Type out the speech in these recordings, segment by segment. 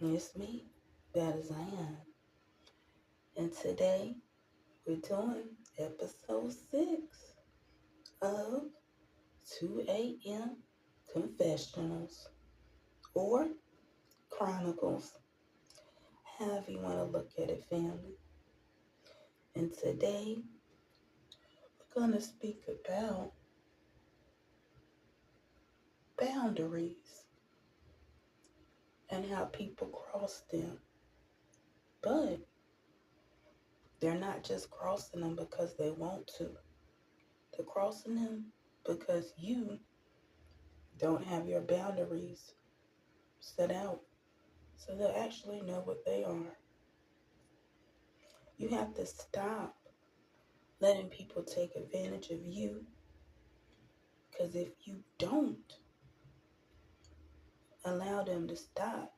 It's me, bad as I am. And today we're doing episode 6 of 2 AM Confessionals or Chronicles, however you want to look at it, family. And today we're going to speak about boundaries and how people cross them. But they're not just crossing them because they want to. They're crossing them because you don't have your boundaries set out. So they'll actually know what they are. You have to stop letting people take advantage of you. Because if you don't allow them to stop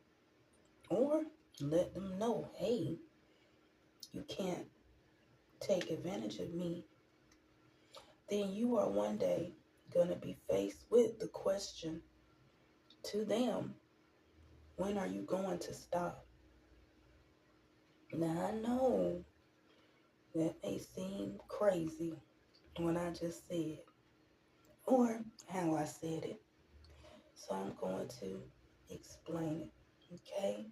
or let them know, hey, you can't take advantage of me, then you are one day going to be faced with the question to them, when are you going to stop? Now, I know that may seem crazy what I just said or how I said it. So I'm going to explain it, okay?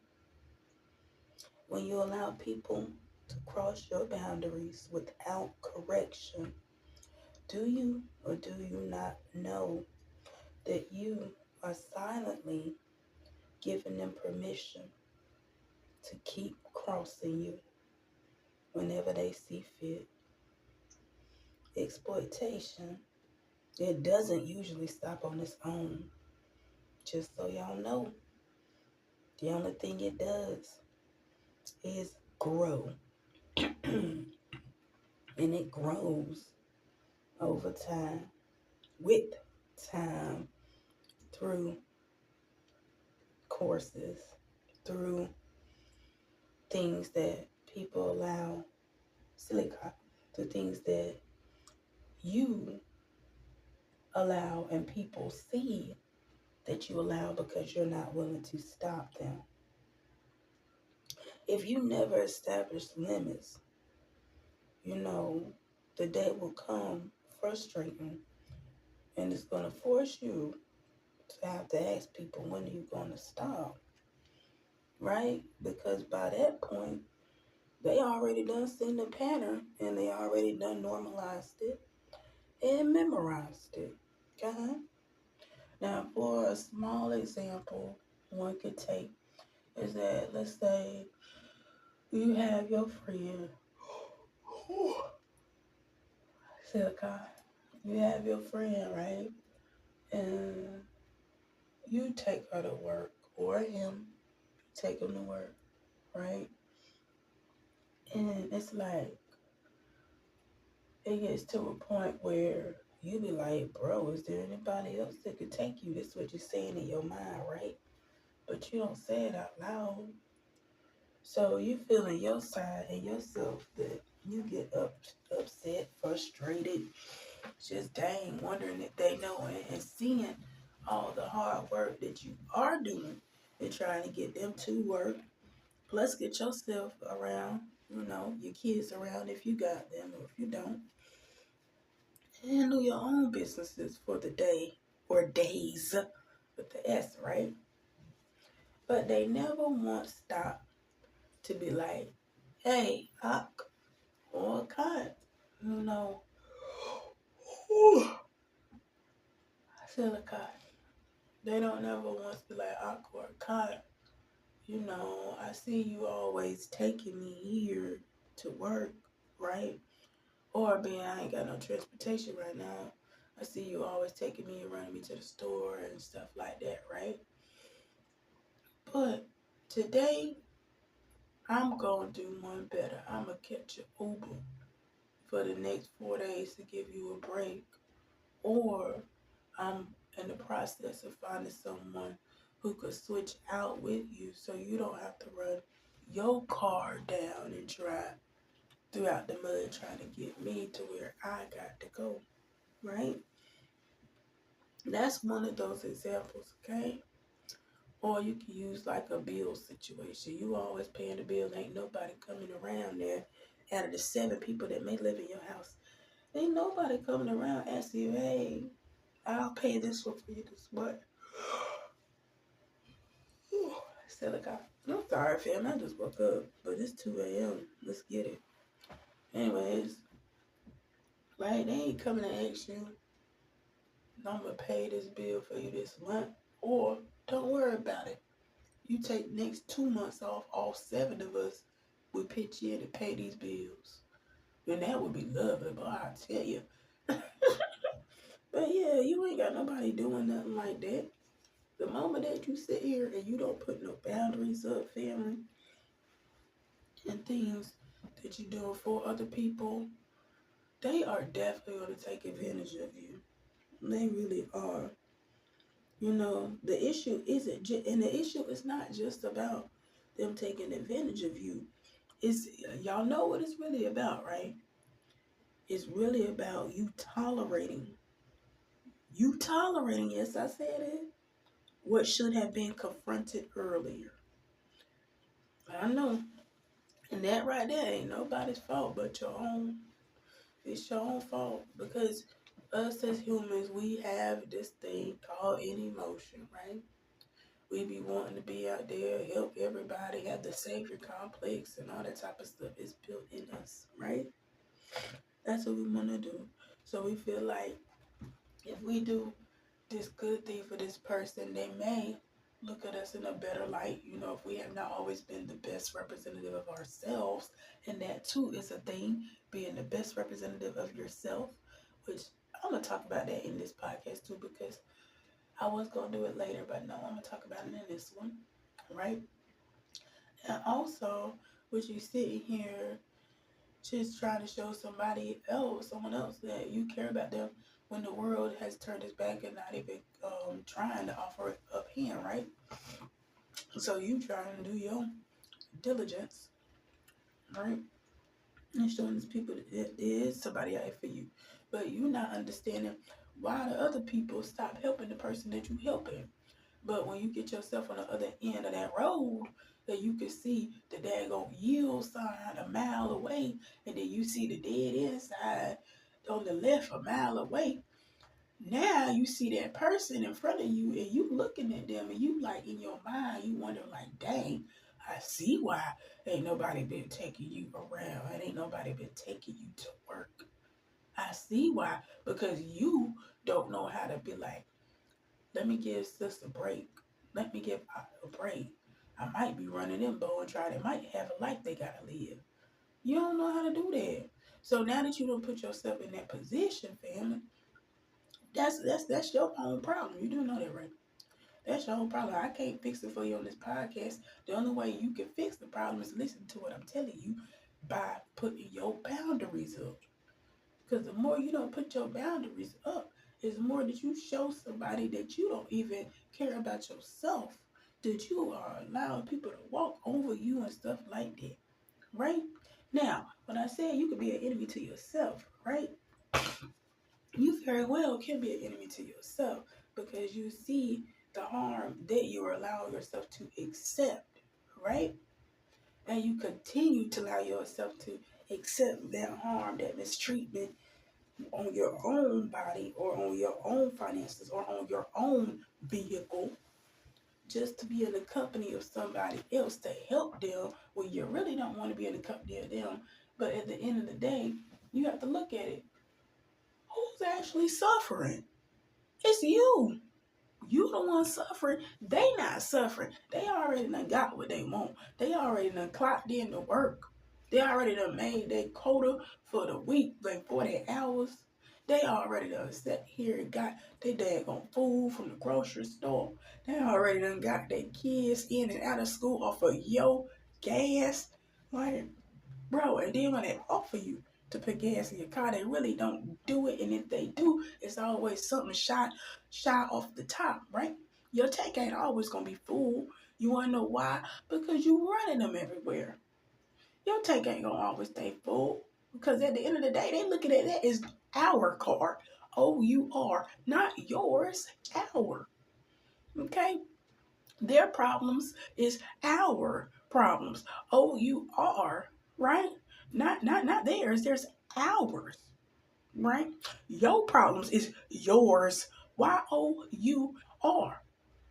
When you allow people to cross your boundaries without correction, do you or do you not know that you are silently giving them permission to keep crossing you whenever they see fit? Exploitation, it doesn't usually stop on its own. Just so y'all know, the only thing it does is grow. And it grows over time, with time, through courses, through things that people allow, silica, through things that you allow and people see that you allow because you're not willing to stop them. If you never establish limits, the day will come frustrating and it's going to force you to have to ask people, when are you going to stop? Right? Because by that point, they already done seen the pattern and they already done normalized it and memorized it. Okay? Now, for a small example, one could take is that, let's say you have your friend, Silica, you have your friend, right? And you take her to work, or him, take him to work, right? And it's like, it gets to a point where you be like, bro, is there anybody else that could take you? This is what you're saying in your mind, right? But you don't say it out loud. So you feeling your side and yourself that you get upset, frustrated, just dang, wondering if they know and seeing all the hard work that you are doing and trying to get them to work. Plus get yourself around, your kids around if you got them or if you don't. Handle your own businesses for the day or days with the S, right? But they never want stop to be like, hey, Ak or Cut, Silica. They don't never want to be like, Ak or Cut, I see you always taking me here to work, right? Or being, I ain't got no transportation right now. I see you always taking me and running me to the store and stuff like that, right? But today, I'm going to do one better. I'm going to catch an Uber for the next 4 days to give you a break. Or I'm in the process of finding someone who could switch out with you so you don't have to run your car down and drive throughout the mud trying to get me to where I got to go, right? That's one of those examples, okay? Or you can use like a bill situation. You always paying the bill. Ain't nobody coming around there. Out of the 7 people that may live in your house, ain't nobody coming around asking you, hey, I'll pay this one for you this month. I'm sorry, fam. I just woke up. But it's 2 a.m. Let's get it. Anyways, right? They ain't coming to ask you, I'm going to pay this bill for you this month. Or don't worry about it. You take next 2 months off, all 7 of us will pitch in and pay these bills. And that would be lovely, but I tell you. But yeah, you ain't got nobody doing nothing like that. The moment that you sit here and you don't put no boundaries up, family, and things that you do for other people, they are definitely going to take advantage of you. They really are. You know, the issue isn't, and the issue is not just about them taking advantage of you. It's, y'all know what it's really about, right? It's really about you tolerating. You tolerating, yes, I said it. What should have been confronted earlier. I know. And that right there ain't nobody's fault but your own. It's your own fault. Because us as humans, we have this thing called an emotion, right? We be wanting to be out there, help everybody, have the savior complex and all that type of stuff is built in us, right? That's what we want to do. So we feel like if we do this good thing for this person, they may look at us in a better light. You know, if we have not always been the best representative of ourselves, and that too is a thing, being the best representative of yourself, which I'm going to talk about that in this podcast too, because I was going to do it later, but no, I'm going to talk about it in this one, right? And also, with you sitting here just trying to show someone else that you care about them when the world has turned its back and not even trying to offer it up hand, right? So you trying to do your diligence, right? And showing these people that there is somebody out here for you. But you're not understanding why the other people stop helping the person that you helping. But when you get yourself on the other end of that road, that you can see the daggone yield sign a mile away, and then you see the dead end sign on the left a mile away. Now you see that person in front of you, and you looking at them, and you like in your mind, you wonder like, dang, I see why ain't nobody been taking you around, and ain't nobody been taking you to work. I see why, because you don't know how to be like, let me give sis a break. Let me give a break. I might be running them bow and try. They might have a life they gotta live. You don't know how to do that. So now that you don't put yourself in that position, family, that's your own problem. You do know that, right? That's your own problem. I can't fix it for you on this podcast. The only way you can fix the problem is listen to what I'm telling you by putting your boundaries up. Because the more you don't put your boundaries up, is more that you show somebody that you don't even care about yourself, that you are allowing people to walk over you and stuff like that, right? Now, when I say you could be an enemy to yourself, right? You very well can be an enemy to yourself because you see the harm that you are allowing yourself to accept, right? And you continue to allow yourself to accept that harm, that mistreatment, on your own body or on your own finances or on your own vehicle, just to be in the company of somebody else to help them when you really don't want to be in the company of them. But at the end of the day, you have to look at it. Who's actually suffering? It's you. You the one suffering. They not suffering. They already done got what they want. They already done clocked in to work. They already done made their quota for the week, like 40 hours. They already done sat here and got their daggone food from the grocery store. They already done got their kids in and out of school off of your gas. Like, bro, and then when they offer you to put gas in your car, they really don't do it. And if they do, it's always something shot off the top, right? Your tank ain't always gonna be full. You wanna know why? Because you running them everywhere. Your tank ain't gonna always stay full. Because at the end of the day, they looking at that as our car. O-U-R, not yours, our. Okay? Their problems is our problems. O-U-R, right? Not theirs. There's ours, right? Your problems is yours. Y-O-U-R,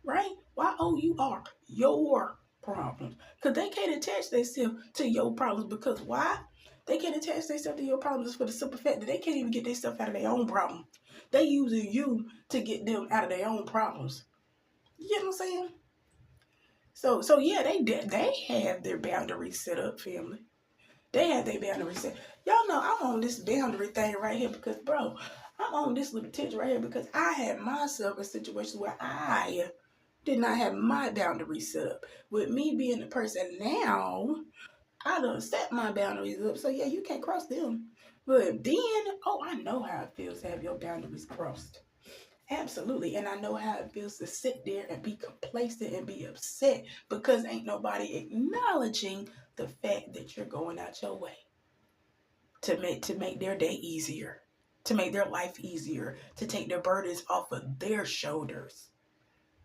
right? Y-O-U-R, your problems. Because they can't attach themselves to your problems. Because why? They can't attach themselves to your problems for the simple fact that they can't even get themselves out of their own problem. They using you to get them out of their own problems. You get what I'm saying? So yeah, they have their boundaries set up, family. They have their boundaries set. Y'all know I'm on this boundary thing right here because, bro, I'm on this little tangent right here because I had myself in situations where I did not have my boundaries set up. With me being the person now, I done set my boundaries up. So yeah, you can't cross them. But then, oh, I know how it feels to have your boundaries crossed. Absolutely. And I know how it feels to sit there and be complacent and be upset because ain't nobody acknowledging the fact that you're going out your way to make their day easier, to make their life easier, to take their burdens off of their shoulders.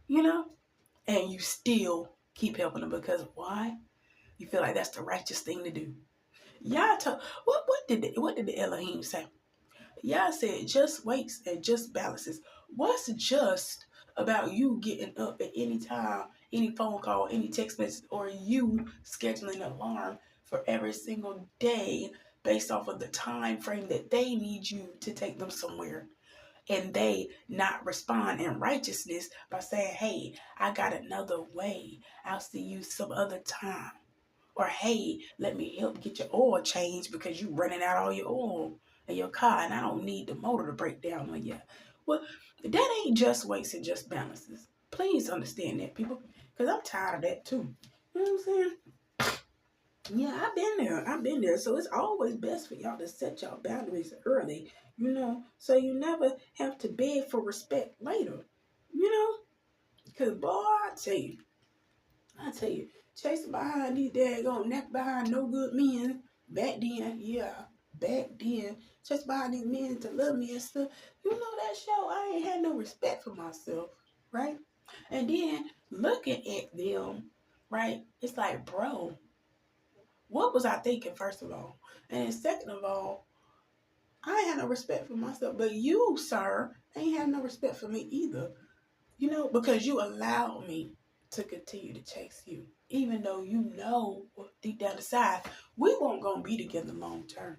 You know? And you still keep helping them because why? You feel like that's the righteous thing to do. Y'all what did the Elohim say? Y'all said just weights and just balances. What's just about you getting up at any time, any phone call, any text message, or you scheduling an alarm for every single day based off of the time frame that they need you to take them somewhere? And they not respond in righteousness by saying, hey, I got another way. I'll see you some other time. Or, hey, let me help get your oil changed because you running out all your oil in your car and I don't need the motor to break down on you. Well, that ain't just weights and just balances. Please understand that, people, because I'm tired of that too. You know what I'm saying? Yeah, I've been there. So it's always best for y'all to set y'all boundaries early, so you never have to beg for respect later, Because, boy, I tell you, chasing behind these daggone neck behind no good men back then, chasing behind these men to love me and stuff. That show, I ain't had no respect for myself, right? And then looking at them, right? It's like, bro, what was I thinking, first of all? And then second of all, I ain't had no respect for myself. But you, sir, ain't had no respect for me either. Because you allowed me to continue to chase you. Even though deep down inside, we weren't gonna be together long term.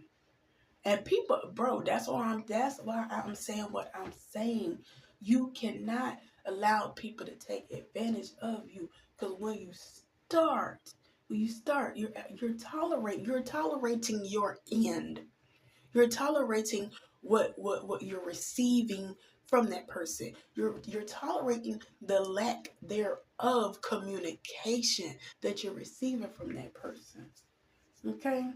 And people, bro, that's why I'm saying what I'm saying. You cannot allow people to take advantage of you. Because when you start, you're tolerating your end. You're tolerating what you're receiving from that person. You're tolerating the lack thereof communication that you're receiving from that person. Okay?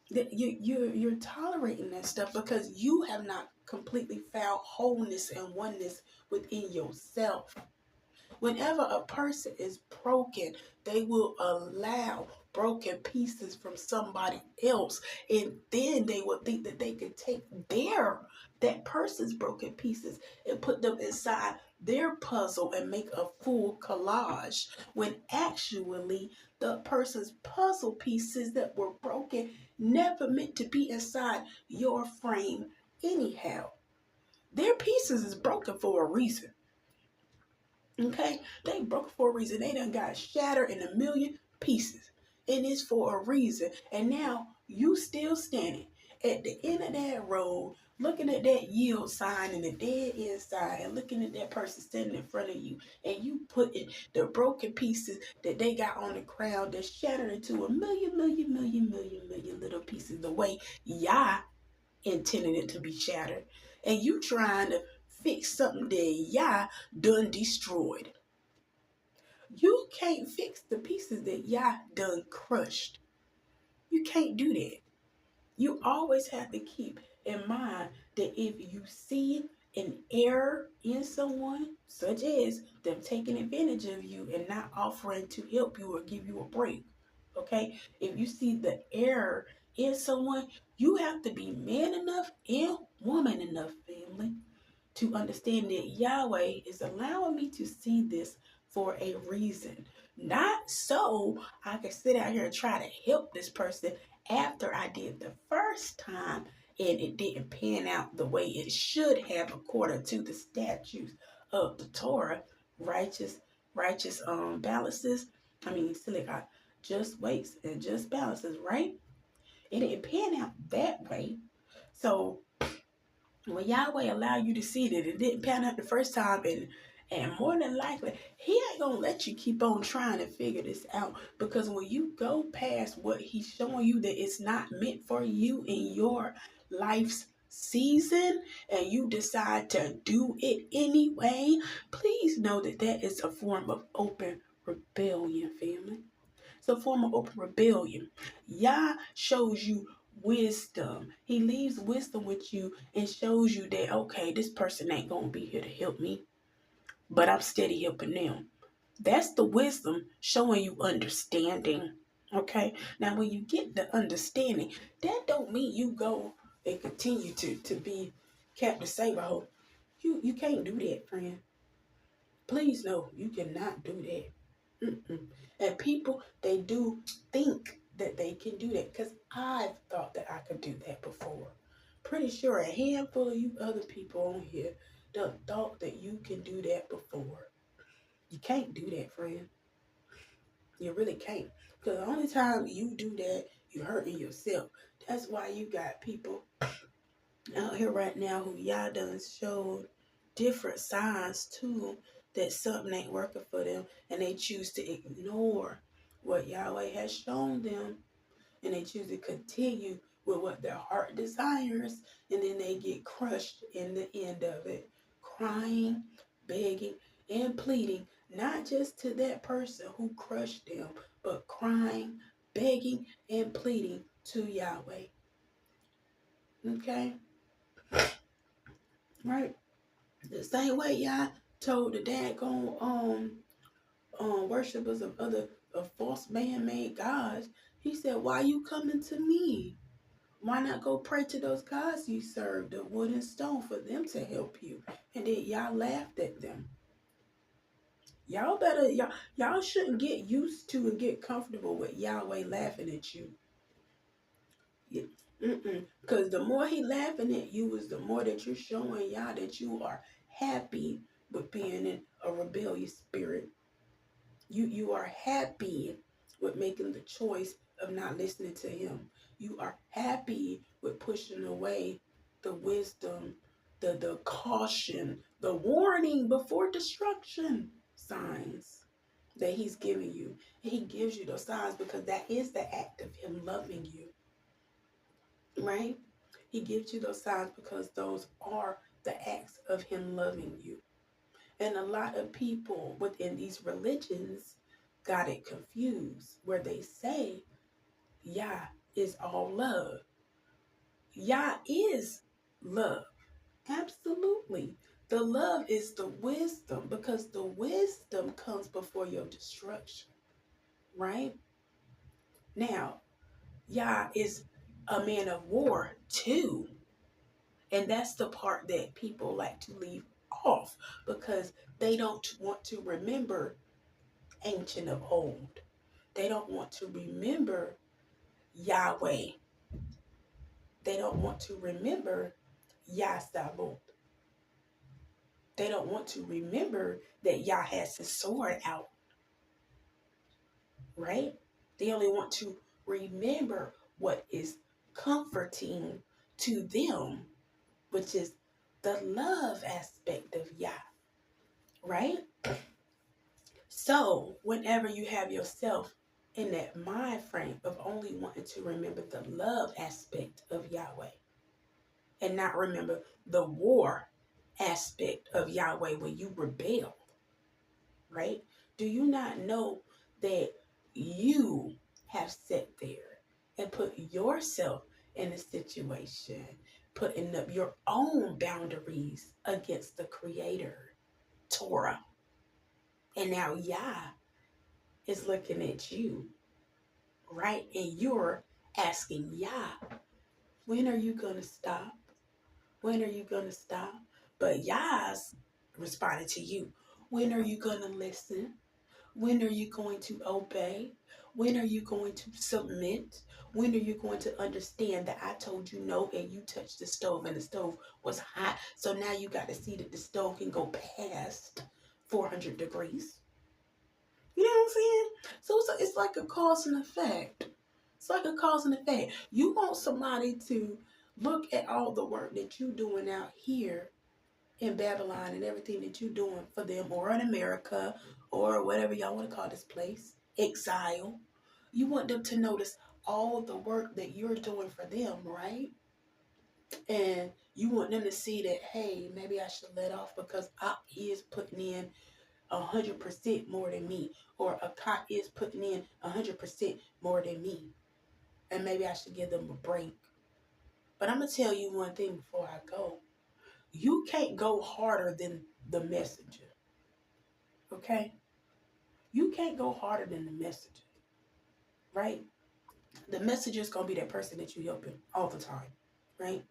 You're tolerating that stuff because you have not completely found wholeness and oneness within yourself. Whenever a person is broken, they will allow broken pieces from somebody else, and then they will think that they can take that person's broken pieces and put them inside their puzzle and make a full collage, when actually the person's puzzle pieces that were broken never meant to be inside your frame anyhow. Their pieces is broken for a reason. Okay? They broke for a reason. They done got shattered in a million pieces. And it's for a reason. And now you still standing at the end of that road, looking at that yield sign and the dead end sign, and looking at that person standing in front of you. And you putting the broken pieces that they got on the ground that's shattered into a million little pieces the way Yah intended it to be shattered. And you trying to fix something that Yah done destroyed. You can't fix the pieces that Yah done crushed. You can't do that. You always have to keep in mind that if you see an error in someone, such as them taking advantage of you and not offering to help you or give you a break, okay? If you see the error in someone, you have to be man enough and woman enough, family, to understand that Yahweh is allowing me to see this for a reason. Not so I can sit out here and try to help this person after I did the first time and it didn't pan out the way it should have according to the statutes of the Torah. Righteous balances. Silly God, just weights and just balances, right? It didn't pan out that way. So when Yahweh allow you to see that it didn't pan out the first time, and more than likely, he ain't gonna let you keep on trying to figure this out, because when you go past what he's showing you that it's not meant for you in your life's season, and you decide to do it anyway, please know that that is a form of open rebellion, family. It's a form of open rebellion. Yah shows you wisdom. He leaves wisdom with you and shows you that, okay, this person ain't going to be here to help me, but I'm steady helping them. That's the wisdom showing you understanding. Okay? Now, when you get the understanding, that don't mean you go and continue to be Captain Saberho. You can't do that, friend. Please no, you cannot do that. And people, they do think that they can do that, because I've thought that I could do that before. Pretty sure a handful of you other people on here done thought that you can do that before. You can't do that, friend. You really can't. Because the only time you do that, you're hurting yourself. That's why you got people out here right now who y'all done showed different signs too that something ain't working for them, and they choose to ignore what Yahweh has shown them, and they choose to continue with what their heart desires, and then they get crushed in the end of it, crying, begging, and pleading, not just to that person who crushed them, but crying, begging, and pleading to Yahweh. Okay? Right? The same way y'all told the daggone worshippers of other of false man-made gods, he said, why you coming to me? Why not go pray to those gods you serve, the wood and stone, for them to help you? And then y'all laughed at them. Y'all shouldn't get used to and get comfortable with Yahweh laughing at you. Because the more he laughing at you is the more that you're showing y'all that you are happy with being in a rebellious spirit. You are happy with making the choice of not listening to him. You are happy with pushing away the wisdom, the caution, the warning before destruction signs that he's giving you. And he gives you those signs because that is the act of him loving you. Right? He gives you those signs because those are the acts of him loving you. And a lot of people within these religions got it confused, where they say Yah is all love. Yah is love. Absolutely. The love is the wisdom, because the wisdom comes before your destruction. Right? Now, Yah is a man of war too. And that's the part that people like to leave off, because they don't want to remember ancient of old. They don't want to remember Yahweh. They don't want to remember Yah-Sabot. They don't want to remember that Yah has his sword out. Right? They only want to remember what is comforting to them, which is the love aspect of Yah. Right? So, whenever you have yourself in that mind frame of only wanting to remember the love aspect of Yahweh and not remember the war aspect of Yahweh when you rebel, right? Do you not know that you have sat there and put yourself in a situation, putting up your own boundaries against the Creator, Torah? And now Yah is looking at you, right? And you're asking Yah, when are you going to stop? When are you going to stop? But Yah's responding to you, When are you going to listen? When are you going to obey? When are you going to submit? When are you going to understand that I told you no and you touched the stove and the stove was hot? So now you got to see that the stove can go past 400 degrees. You know what I'm saying? So it's like a cause and effect. It's like a cause and effect. You want somebody to look at all the work that you're doing out here in Babylon and everything that you're doing for them, or in America, or whatever y'all want to call this place, exile. You want them to notice all the work that you're doing for them, right? And you want them to see that, hey, maybe I should let off because Op is putting in 100% more than me, or a cop is putting in 100% more than me, and maybe I should give them a break. But I'm gonna tell you one thing before I go. You can't go harder than the messenger. Okay? You can't go harder than the messenger. Right? The messenger is going to be that person that you're helping all the time. Right?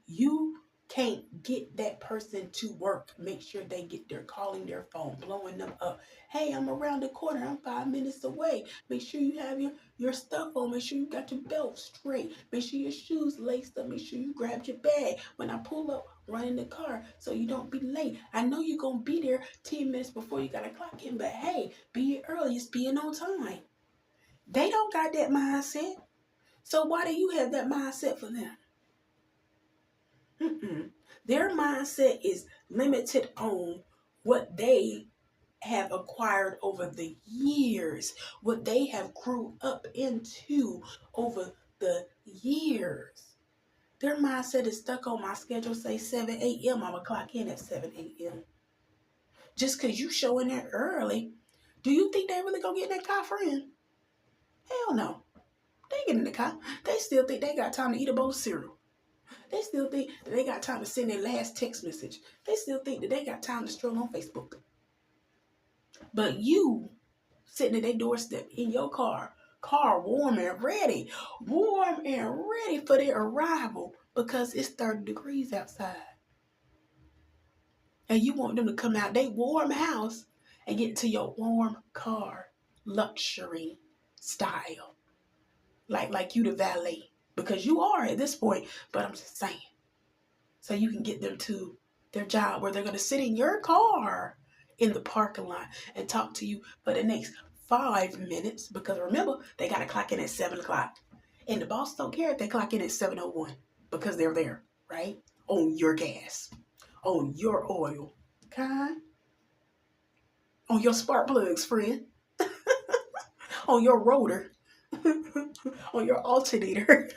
You can't get that person to work. Make sure they get there, calling their phone, blowing them up. Hey, I'm around the corner. I'm 5 minutes away. Make sure you have your stuff on. Make sure you got your belt straight. Make sure your shoes laced up. Make sure you grabbed your bag. When I pull up, run in the car so you don't be late. I know you're going to be there 10 minutes before you got to clock in, but hey, be early. It's being on time. They don't got that mindset. So why do you have that mindset for them? Their mindset is limited on what they have acquired over the years, what they have grew up into over the years. Their mindset is stuck on my schedule, say 7 a.m. I'm going to clock in at 7 a.m. Just because you showing there early, do you think they really going to get in that car, friend? Hell no. They get in the car. They still think they got time to eat a bowl of cereal. They still think that they got time to send their last text message. They still think that they got time to stroll on Facebook. But you sitting at their doorstep in your car warm and ready for their arrival because it's 30 degrees outside. And you want them to come out their warm house and get to your warm car, luxury style. Like you the valet. Because you are at this point, but I'm just saying. So you can get them to their job where they're going to sit in your car in the parking lot and talk to you for the next 5 minutes. Because remember, they got to clock in at 7 o'clock. And the boss don't care if they clock in at 7:01 because they're there, right? On your gas, on your oil, okay? On your spark plugs, friend. On your rotor. On your alternator.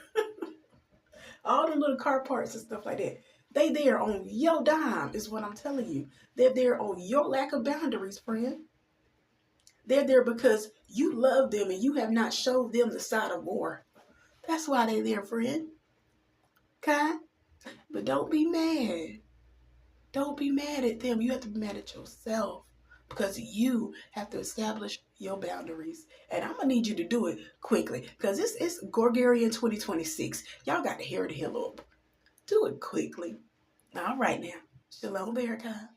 All the little car parts and stuff like that. They there on your dime is what I'm telling you. They're there on your lack of boundaries, friend. They're there because you love them and you have not showed them the side of war. That's why they're there, friend. Okay? But don't be mad. Don't be mad at them. You have to be mad at yourself because you have to establish your boundaries. And I'm going to need you to do it quickly because it's Gregorian 2026. Y'all got to hear the hell up. Do it quickly. All right now. Shalom, America.